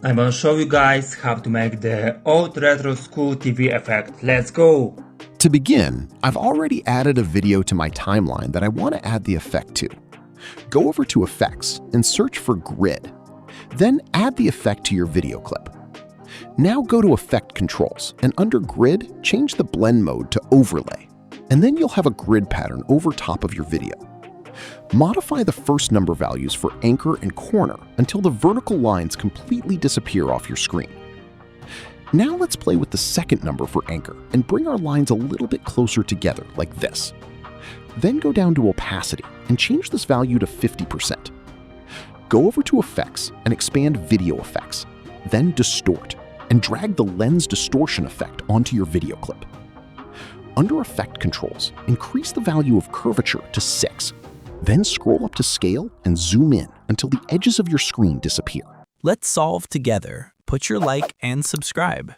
I'm gonna show you guys how to make the old retro school TV effect. Let's go! To begin, I've already added a video to my timeline that I want to add the effect to. Go over to Effects and search for Grid. Then add the effect to your video clip. Now go to Effect Controls and under Grid, change the blend mode to Overlay. And then you'll have a grid pattern over top of your video. Modify the first number values for anchor and corner until the vertical lines completely disappear off your screen. Now let's play with the second number for anchor and bring our lines a little bit closer together like this. Then go down to opacity and change this value to 50%. Go over to Effects and expand Video Effects, then Distort, and drag the lens distortion effect onto your video clip. Under Effect Controls, increase the value of curvature to 6. Then scroll up to Scale and zoom in until the edges of your screen disappear. Let's solve together. Put your like and subscribe.